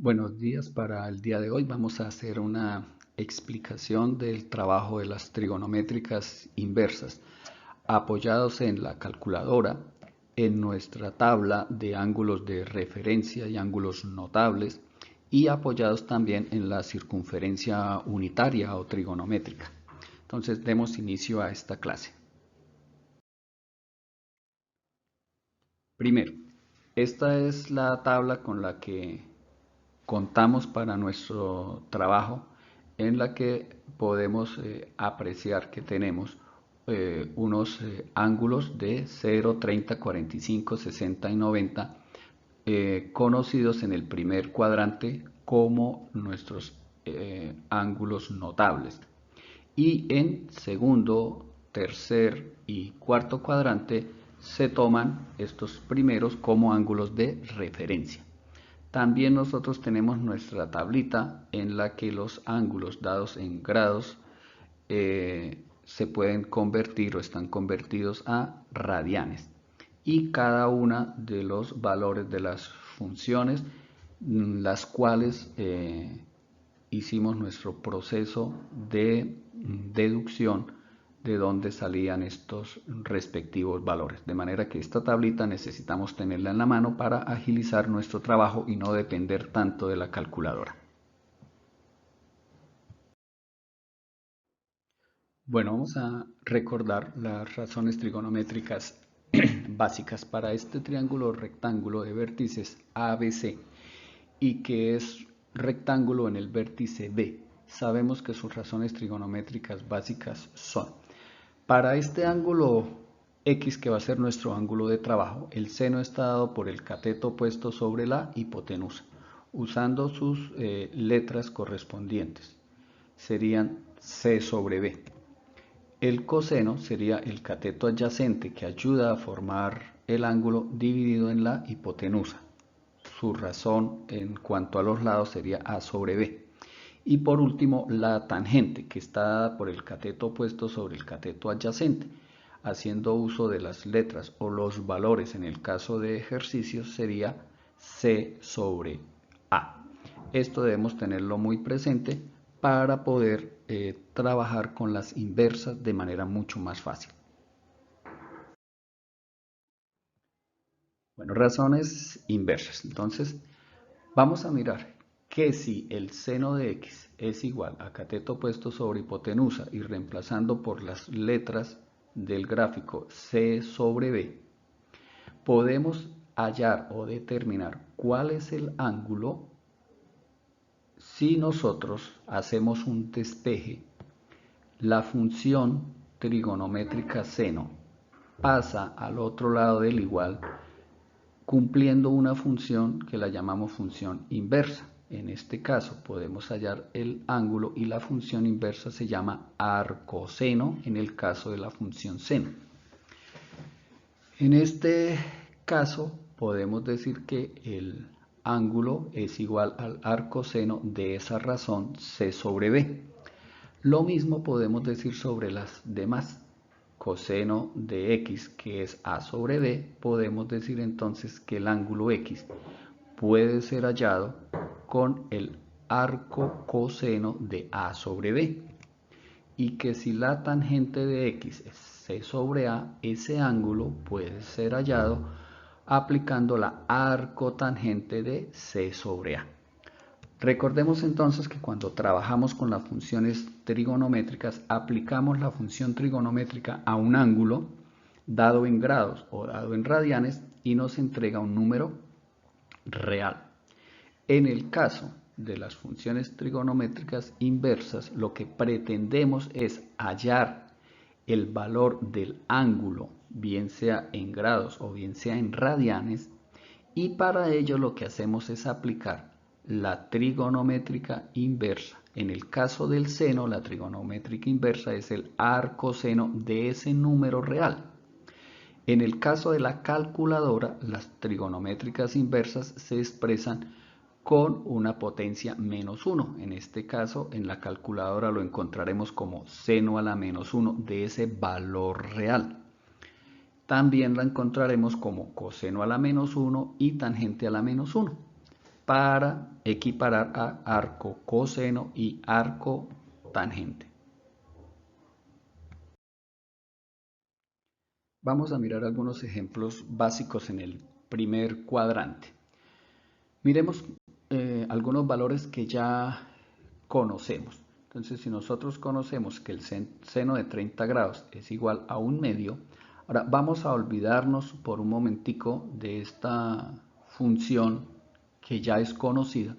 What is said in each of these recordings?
Buenos días. Para el día de hoy vamos a hacer una explicación del trabajo de las trigonométricas inversas, apoyados en la calculadora, en nuestra tabla de ángulos de referencia y ángulos notables, y apoyados también en la circunferencia unitaria o trigonométrica. Entonces demos inicio a esta clase. Primero, esta es la tabla con la que contamos para nuestro trabajo, en la que podemos apreciar que tenemos unos ángulos de 0, 30, 45, 60 y 90 conocidos en el primer cuadrante como nuestros ángulos notables, y en segundo, tercer y cuarto cuadrante se toman estos primeros como ángulos de referencia. También nosotros tenemos nuestra tablita en la que los ángulos dados en grados se pueden convertir o están convertidos a radianes, y cada una de los valores de las funciones las cuales hicimos nuestro proceso de deducción de dónde salían estos respectivos valores. De manera que esta tablita necesitamos tenerla en la mano para agilizar nuestro trabajo y no depender tanto de la calculadora. Bueno, vamos a recordar las razones trigonométricas básicas para este triángulo rectángulo de vértices ABC y que es rectángulo en el vértice B. Sabemos que sus razones trigonométricas básicas son: para este ángulo X, que va a ser nuestro ángulo de trabajo, el seno está dado por el cateto puesto sobre la hipotenusa, usando sus letras correspondientes. Serían C sobre B. El coseno sería el cateto adyacente que ayuda a formar el ángulo dividido en la hipotenusa. Su razón en cuanto a los lados sería A sobre B. Y por último, la tangente, que está dada por el cateto opuesto sobre el cateto adyacente. Haciendo uso de las letras o los valores en el caso de ejercicios, sería C sobre A. Esto debemos tenerlo muy presente para poder trabajar con las inversas de manera mucho más fácil. Bueno, razones inversas. Entonces, vamos a mirar que si el seno de x es igual a cateto puesto sobre hipotenusa y reemplazando por las letras del gráfico c sobre b, podemos hallar o determinar cuál es el ángulo si nosotros hacemos un despeje. La función trigonométrica seno pasa al otro lado del igual cumpliendo una función que la llamamos función inversa. En este caso podemos hallar el ángulo y la función inversa se llama arcoseno en el caso de la función seno. En este caso podemos decir que el ángulo es igual al arcoseno de esa razón C sobre B. Lo mismo podemos decir sobre las demás. Coseno de x, que es a sobre b, podemos decir entonces que el ángulo x puede ser hallado con el arco coseno de a sobre b, y que si la tangente de x es c sobre a, ese ángulo puede ser hallado aplicando la arcotangente de c sobre a. Recordemos entonces que cuando trabajamos con las funciones trigonométricas, aplicamos la función trigonométrica a un ángulo dado en grados o dado en radianes y nos entrega un número real. En el caso de las funciones trigonométricas inversas, lo que pretendemos es hallar el valor del ángulo, bien sea en grados o bien sea en radianes, y para ello lo que hacemos es aplicar la trigonométrica inversa. En el caso del seno, la trigonométrica inversa es el arcoseno de ese número real. En el caso de la calculadora, las trigonométricas inversas se expresan con una potencia menos 1. En este caso, en la calculadora lo encontraremos como seno a la menos 1 de ese valor real. También la encontraremos como coseno a la menos 1 y tangente a la menos 1. para equiparar a arco coseno y arco tangente. Vamos a mirar algunos ejemplos básicos en el primer cuadrante. Miremos algunos valores que ya conocemos. Entonces, si nosotros conocemos que el seno de 30 grados es igual a 1/2, ahora vamos a olvidarnos por un momentico de esta función que ya es conocida.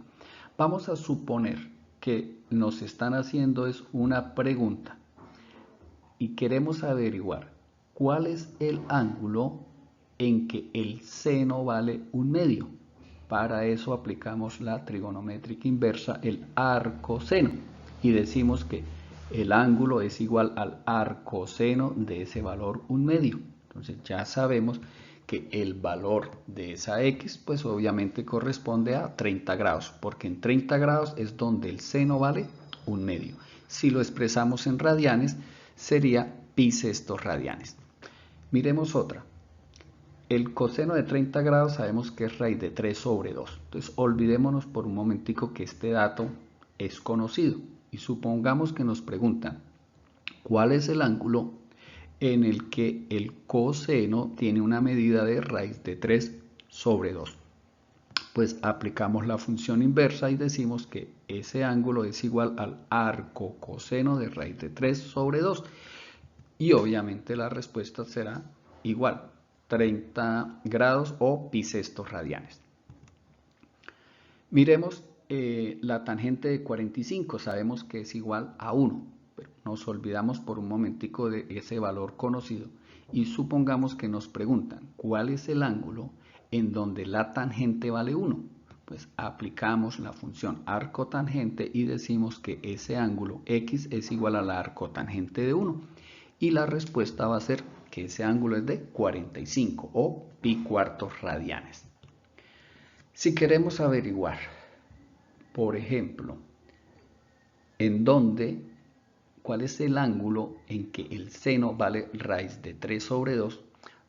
Vamos a suponer que nos están haciendo es una pregunta y queremos averiguar cuál es el ángulo en que el seno vale 1/2. Para eso aplicamos la trigonométrica inversa, el arcoseno, y decimos que el ángulo es igual al arcoseno de ese valor 1/2. Entonces ya sabemos que el valor de esa x pues obviamente corresponde a 30 grados, porque en 30 grados es donde el seno vale 1/2. Si lo expresamos en radianes sería pi sextos radianes. Miremos otra. El coseno de 30 grados sabemos que es raíz de 3 sobre 2. Entonces olvidémonos por un momentico que este dato es conocido. Y supongamos que nos preguntan cuál es el ángulo en el que el coseno tiene una medida de raíz de 3 sobre 2. Pues aplicamos la función inversa y decimos que ese ángulo es igual al arco coseno de raíz de 3 sobre 2. Y obviamente la respuesta será igual, 30 grados o pi sextos radianes. Miremos la tangente de 45, sabemos que es igual a 1, pero nos olvidamos por un momentico de ese valor conocido y supongamos que nos preguntan cuál es el ángulo en donde la tangente vale 1. Pues aplicamos la función arcotangente y decimos que ese ángulo x es igual al arcotangente de 1. Y la respuesta va a ser que ese ángulo es de 45 o pi cuartos radianes. Si queremos averiguar, por ejemplo, cuál es el ángulo en que el seno vale raíz de 3 sobre 2,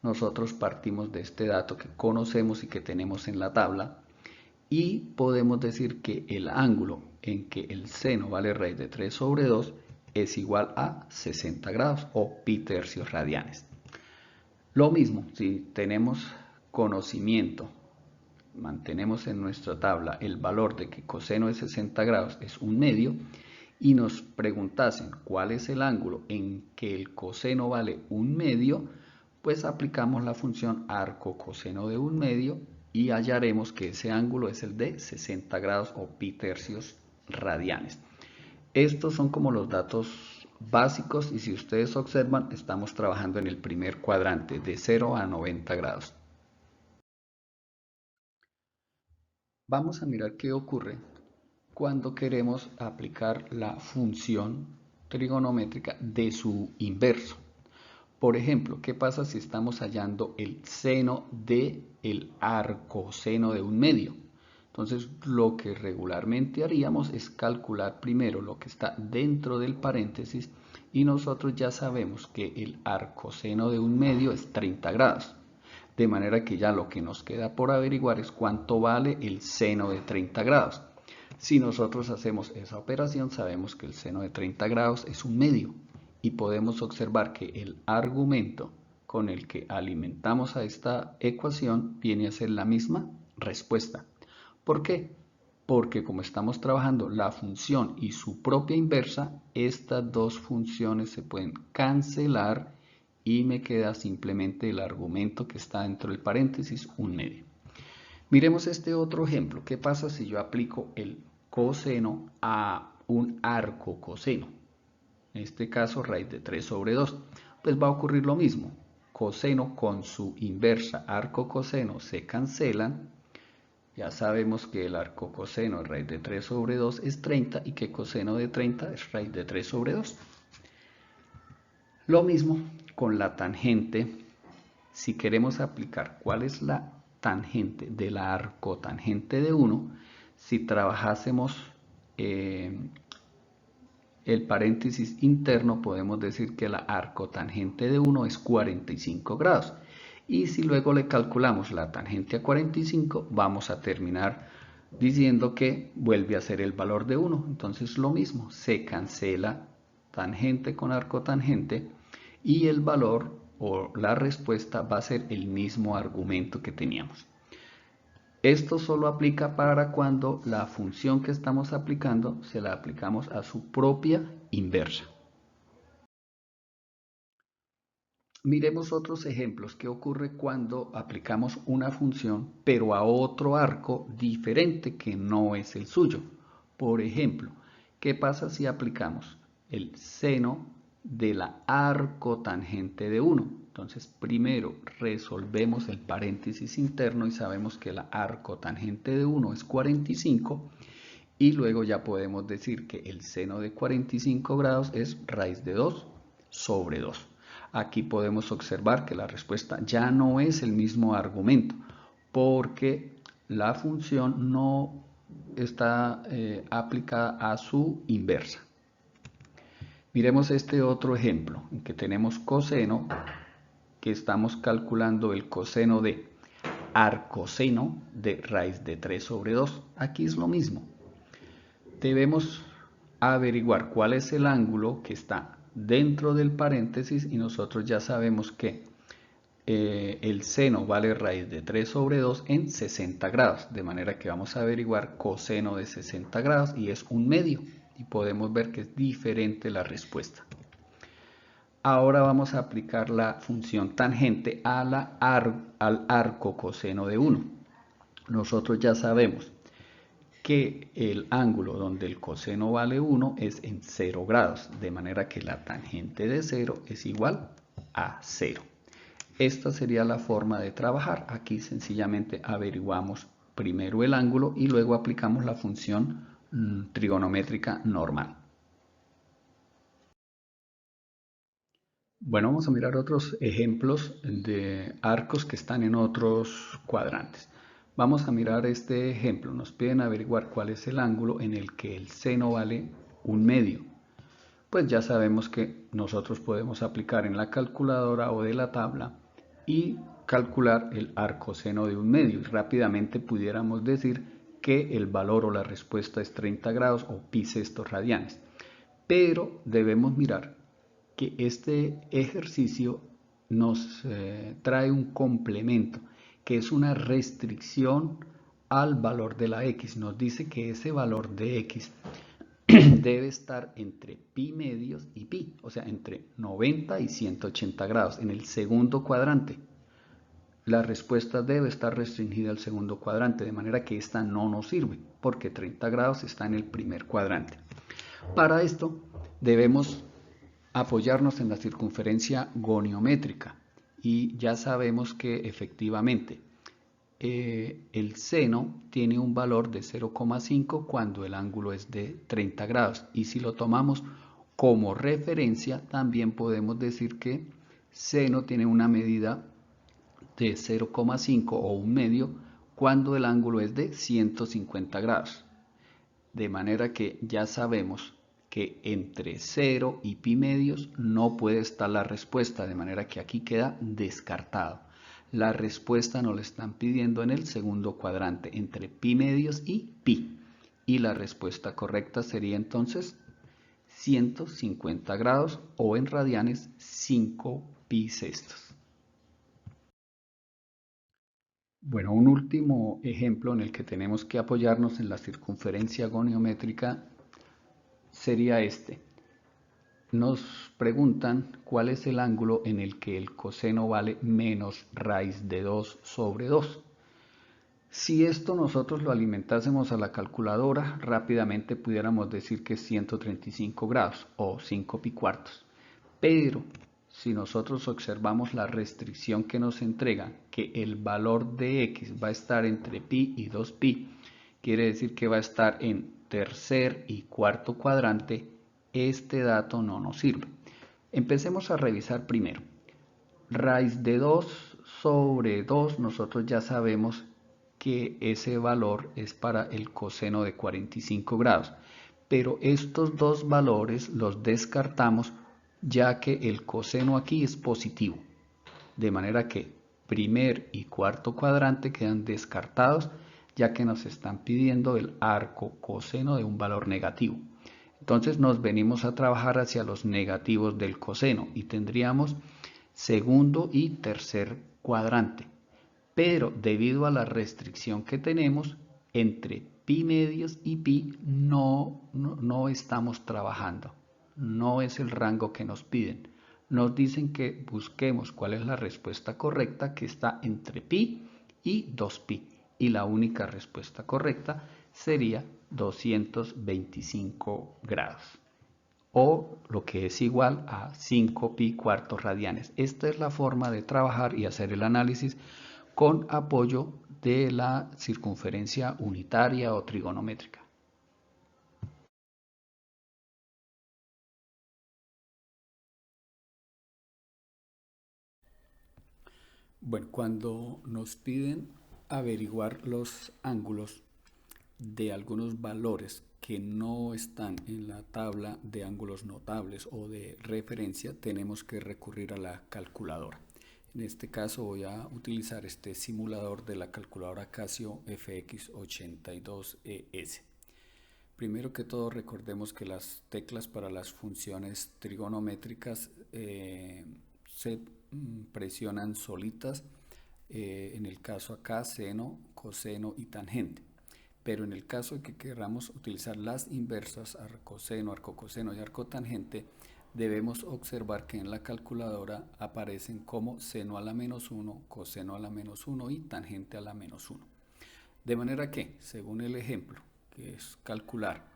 nosotros partimos de este dato que conocemos y que tenemos en la tabla y podemos decir que el ángulo en que el seno vale raíz de 3 sobre 2 es igual a 60 grados o pi tercios radianes. Lo mismo, si tenemos conocimiento, mantenemos en nuestra tabla el valor de que coseno de 60 grados es 1/2 y nos preguntasen cuál es el ángulo en que el coseno vale 1/2, pues aplicamos la función arco coseno de 1/2 y hallaremos que ese ángulo es el de 60 grados o pi tercios radianes. Estos son como los datos básicos y si ustedes observan estamos trabajando en el primer cuadrante de 0 a 90 grados. Vamos a mirar qué ocurre cuando queremos aplicar la función trigonométrica de su inverso. Por ejemplo, ¿qué pasa si estamos hallando el seno del arcoseno de 1/2? Entonces, lo que regularmente haríamos es calcular primero lo que está dentro del paréntesis y nosotros ya sabemos que el arcoseno de 1/2 es 30 grados. De manera que ya lo que nos queda por averiguar es cuánto vale el seno de 30 grados. Si nosotros hacemos esa operación, sabemos que el seno de 30 grados es 1/2 y podemos observar que el argumento con el que alimentamos a esta ecuación viene a ser la misma respuesta. ¿Por qué? Porque como estamos trabajando la función y su propia inversa, estas dos funciones se pueden cancelar y me queda simplemente el argumento que está dentro del paréntesis 1/2. Miremos este otro ejemplo. ¿Qué pasa si yo aplico el coseno a un arco coseno? En este caso raíz de 3 sobre 2. Pues va a ocurrir lo mismo. Coseno con su inversa arco coseno se cancelan. Ya sabemos que el arco coseno de raíz de 3 sobre 2 es 30 y que coseno de 30 es raíz de 3 sobre 2. Lo mismo con la tangente. Si queremos aplicar cuál es la tangente de la arcotangente de 1, si trabajásemos el paréntesis interno, podemos decir que la arcotangente de 1 es 45 grados. Y si luego le calculamos la tangente a 45, vamos a terminar diciendo que vuelve a ser el valor de 1. Entonces lo mismo, se cancela tangente con arco tangente y el valor o la respuesta va a ser el mismo argumento que teníamos. Esto solo aplica para cuando la función que estamos aplicando se la aplicamos a su propia inversa. Miremos otros ejemplos. ¿Qué ocurre cuando aplicamos una función pero a otro arco diferente que no es el suyo? Por ejemplo, ¿qué pasa si aplicamos el seno de la arcotangente de 1? Entonces, primero resolvemos el paréntesis interno y sabemos que la arcotangente de 1 es 45 y luego ya podemos decir que el seno de 45 grados es raíz de 2 sobre 2. Aquí podemos observar que la respuesta ya no es el mismo argumento porque la función no está aplicada a su inversa. Miremos este otro ejemplo en que tenemos coseno, que estamos calculando el coseno de arcoseno de raíz de 3 sobre 2. Aquí es lo mismo. Debemos averiguar cuál es el ángulo que está dentro del paréntesis y nosotros ya sabemos que el seno vale raíz de 3 sobre 2 en 60 grados, de manera que vamos a averiguar coseno de 60 grados y es 1/2 y podemos ver que es diferente la respuesta. Ahora vamos a aplicar la función tangente al arco coseno de 1. Nosotros ya sabemos que el ángulo donde el coseno vale 1 es en 0 grados, de manera que la tangente de 0 es igual a 0. Esta sería la forma de trabajar. Aquí sencillamente averiguamos primero el ángulo y luego aplicamos la función trigonométrica normal. Bueno, vamos a mirar otros ejemplos de arcos que están en otros cuadrantes. Vamos a mirar este ejemplo. Nos piden averiguar cuál es el ángulo en el que el seno vale 1/2. Pues ya sabemos que nosotros podemos aplicar en la calculadora o de la tabla y calcular el arcoseno de 1/2. Y rápidamente pudiéramos decir que el valor o la respuesta es 30 grados o pi sextos radianes. Pero debemos mirar que este ejercicio nos trae un complemento, que es una restricción al valor de la x. Nos dice que ese valor de x debe estar entre pi medios y pi, o sea, entre 90 y 180 grados, en el segundo cuadrante. La respuesta debe estar restringida al segundo cuadrante, de manera que esta no nos sirve, porque 30 grados está en el primer cuadrante. Para esto debemos apoyarnos en la circunferencia goniométrica y ya sabemos que efectivamente el seno tiene un valor de 0,5 cuando el ángulo es de 30 grados y si lo tomamos como referencia también podemos decir que seno tiene una medida de 0,5 o 1/2 cuando el ángulo es de 150 grados, de manera que ya sabemos que entre 0 y pi medios no puede estar la respuesta, de manera que aquí queda descartado. La respuesta nos la están pidiendo en el segundo cuadrante, entre pi medios y pi. Y la respuesta correcta sería entonces 150 grados o en radianes 5 pi sextos. Bueno, un último ejemplo en el que tenemos que apoyarnos en la circunferencia goniométrica sería este. Nos preguntan cuál es el ángulo en el que el coseno vale menos raíz de 2 sobre 2. Si esto nosotros lo alimentásemos a la calculadora, rápidamente pudiéramos decir que es 135 grados o 5 pi cuartos. Pero si nosotros observamos la restricción que nos entrega, que el valor de x va a estar entre pi y 2pi, quiere decir que va a estar en tercer y cuarto cuadrante, este dato no nos sirve. Empecemos a revisar primero. Raíz de 2 sobre 2, nosotros ya sabemos que ese valor es para el coseno de 45 grados. Pero estos dos valores los descartamos ya que el coseno aquí es positivo. De manera que primer y cuarto cuadrante quedan descartados, ya que nos están pidiendo el arco coseno de un valor negativo. Entonces nos venimos a trabajar hacia los negativos del coseno y tendríamos segundo y tercer cuadrante. Pero debido a la restricción que tenemos entre pi medios y pi no estamos trabajando. No es el rango que nos piden. Nos dicen que busquemos cuál es la respuesta correcta, que está entre pi y 2pi. Y la única respuesta correcta sería 225 grados. O lo que es igual a 5 pi cuartos radianes. Esta es la forma de trabajar y hacer el análisis con apoyo de la circunferencia unitaria o trigonométrica. Bueno, cuando nos piden averiguar los ángulos de algunos valores que no están en la tabla de ángulos notables o de referencia, tenemos que recurrir a la calculadora. En este caso voy a utilizar este simulador de la calculadora Casio FX82ES. Primero que todo, recordemos que las teclas para las funciones trigonométricas se presionan solitas, en el caso acá seno, coseno y tangente. Pero en el caso de que queramos utilizar las inversas, arcoseno, arcocoseno y arcotangente, debemos observar que en la calculadora aparecen como seno a la menos 1, coseno a la menos 1 y tangente a la menos 1. De manera que, según el ejemplo, que es calcular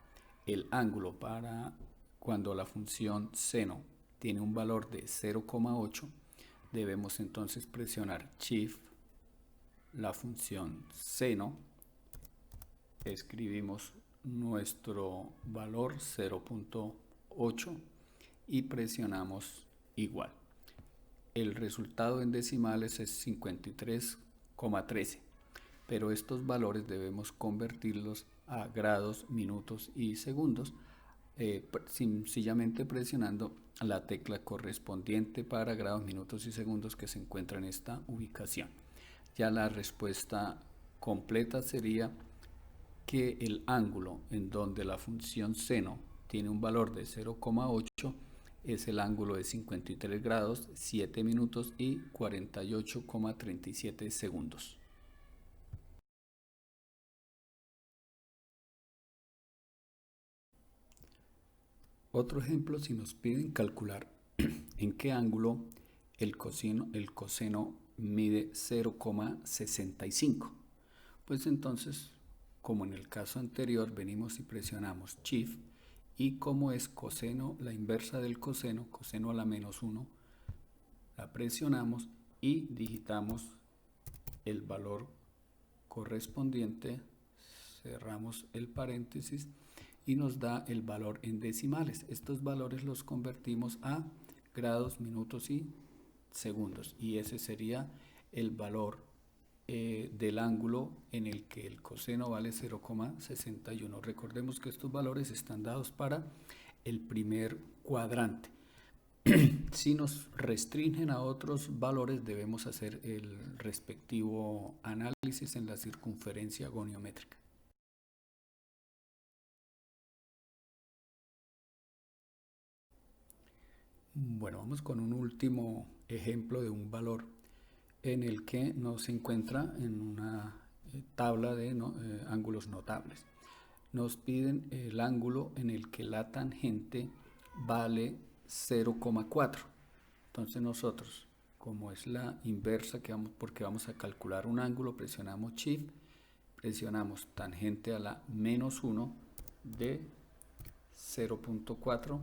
el ángulo para cuando la función seno tiene un valor de 0,8, debemos entonces presionar Shift, la función seno, escribimos nuestro valor 0,8 y presionamos igual. El resultado en decimales es 53,13, pero estos valores debemos convertirlos a grados, minutos y segundos, sencillamente presionando la tecla correspondiente para grados, minutos y segundos que se encuentra en esta ubicación. Ya la respuesta completa sería que el ángulo en donde la función seno tiene un valor de 0,8 es el ángulo de 53 grados, 7 minutos y 48,37 segundos. Otro ejemplo, si nos piden calcular en qué ángulo el coseno mide 0,65, pues entonces, como en el caso anterior, venimos y presionamos Shift, y como es coseno, la inversa del coseno, coseno a la menos 1, la presionamos y digitamos el valor correspondiente, cerramos el paréntesis y nos da el valor en decimales. Estos valores los convertimos a grados, minutos y segundos, y ese sería el valor del ángulo en el que el coseno vale 0,61. Recordemos que estos valores están dados para el primer cuadrante. Si nos restringen a otros valores, debemos hacer el respectivo análisis en la circunferencia goniométrica. Bueno, vamos con un último ejemplo de un valor en el que se encuentra en una tabla de ángulos notables. Nos piden el ángulo en el que la tangente vale 0,4. Entonces nosotros, como es la inversa, porque vamos a calcular un ángulo, presionamos Shift, presionamos tangente a la menos 1 de 0,4,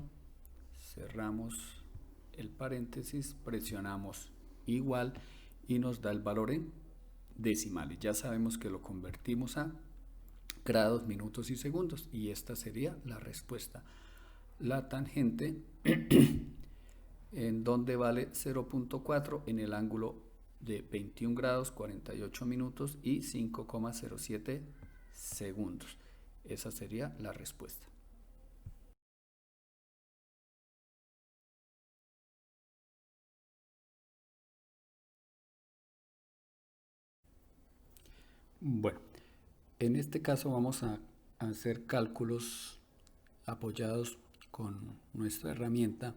cerramos el paréntesis, presionamos igual y nos da el valor en decimales. Ya sabemos que lo convertimos a grados, minutos y segundos, y esta sería la respuesta. La tangente en donde vale 0,4 en el ángulo de 21 grados, 48 minutos y 5,07 segundos. Esa sería la respuesta. Bueno, En este caso vamos a hacer cálculos apoyados con nuestra herramienta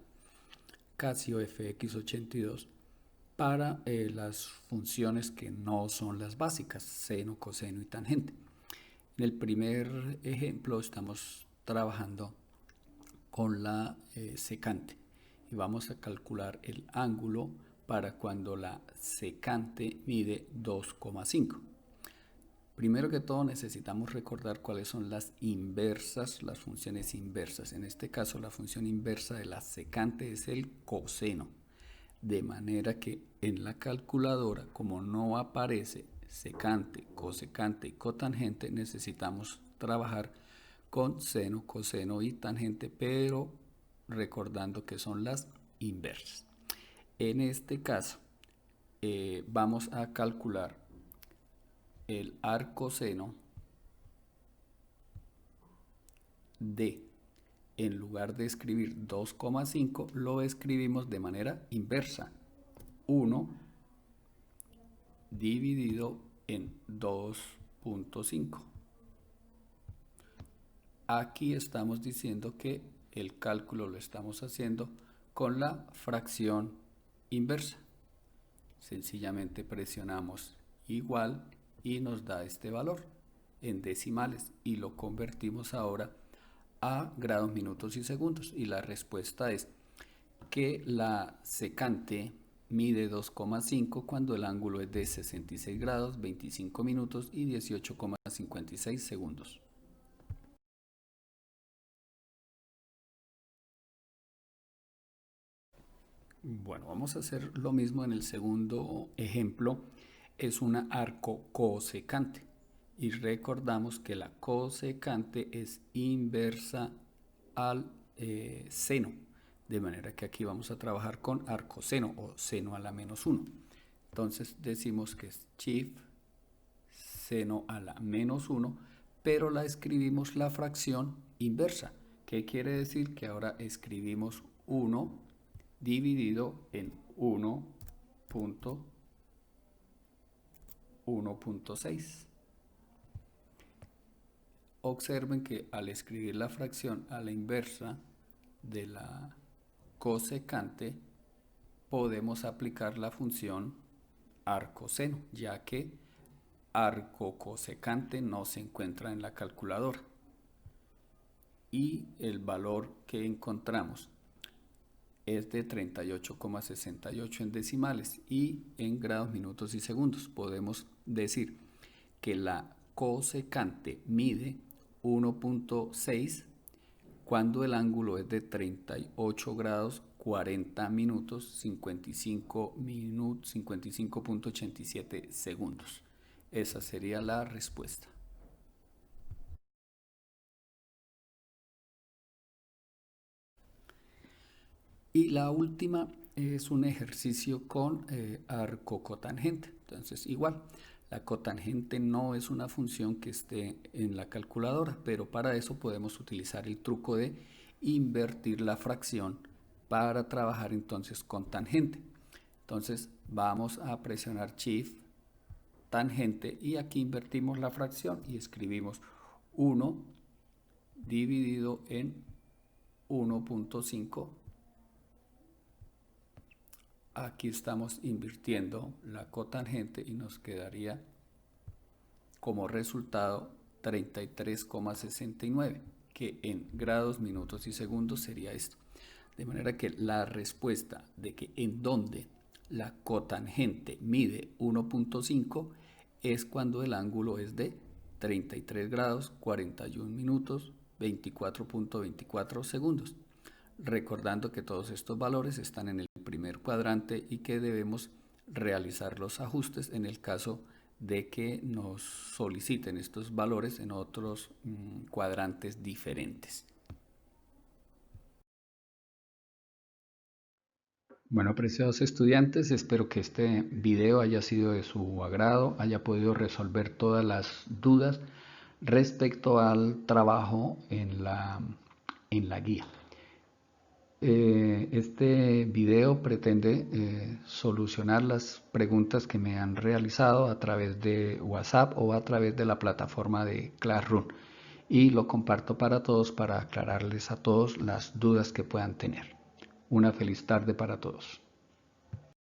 Casio FX82 para las funciones que no son las básicas, seno, coseno y tangente. En el primer ejemplo estamos trabajando con la secante y vamos a calcular el ángulo para cuando la secante mide 2,5. Primero que todo necesitamos recordar cuáles son las inversas, las funciones inversas. En este caso la función inversa de la secante es el coseno. De manera que en la calculadora, como no aparece secante, cosecante y cotangente, necesitamos trabajar con seno, coseno y tangente, pero recordando que son las inversas. En este caso, vamos a calcular el arcoseno de, en lugar de escribir 2,5, lo escribimos de manera inversa. 1 dividido en 2,5. Aquí estamos diciendo que el cálculo lo estamos haciendo con la fracción inversa. Sencillamente presionamos igual y nos da este valor en decimales y lo convertimos ahora a grados, minutos y segundos. Y la respuesta es que la secante mide 2,5 cuando el ángulo es de 66 grados, 25 minutos y 18,56 segundos. Bueno, vamos a hacer lo mismo en el segundo ejemplo. Es una arco cosecante. Y recordamos que la cosecante es inversa al seno. De manera que aquí vamos a trabajar con arcoseno o seno a la menos 1. Entonces decimos que es shift seno a la menos 1, pero la escribimos la fracción inversa. ¿Qué quiere decir? Que ahora escribimos 1 dividido en 1.6. Observen que al escribir la fracción a la inversa de la cosecante, podemos aplicar la función arcoseno, ya que arco cosecante no se encuentra en la calculadora. Y el valor que encontramos es de 38,68 en decimales y en grados, minutos y segundos. Podemos decir que la cosecante mide 1.6 cuando el ángulo es de 38 grados 40 minutos 55.87 segundos. Esa sería la respuesta. Y la última es un ejercicio con arco cotangente. Entonces igual, la cotangente no es una función que esté en la calculadora, pero para eso podemos utilizar el truco de invertir la fracción para trabajar entonces con tangente. Entonces vamos a presionar Shift, tangente, y aquí invertimos la fracción y escribimos 1 dividido en 1.5. Aquí estamos invirtiendo la cotangente y nos quedaría como resultado 33,69, que en grados, minutos y segundos sería esto. De manera que la respuesta de que en donde la cotangente mide 1.5 es cuando el ángulo es de 33 grados, 41 minutos, 24.24 segundos. Recordando que todos estos valores están en el primer cuadrante y que debemos realizar los ajustes en el caso de que nos soliciten estos valores en otros cuadrantes diferentes. Bueno, apreciados estudiantes, espero que este video haya sido de su agrado, haya podido resolver todas las dudas respecto al trabajo en la guía. Este video pretende solucionar las preguntas que me han realizado a través de WhatsApp o a través de la plataforma de Classroom y lo comparto para todos para aclararles a todos las dudas que puedan tener. Una feliz tarde para todos.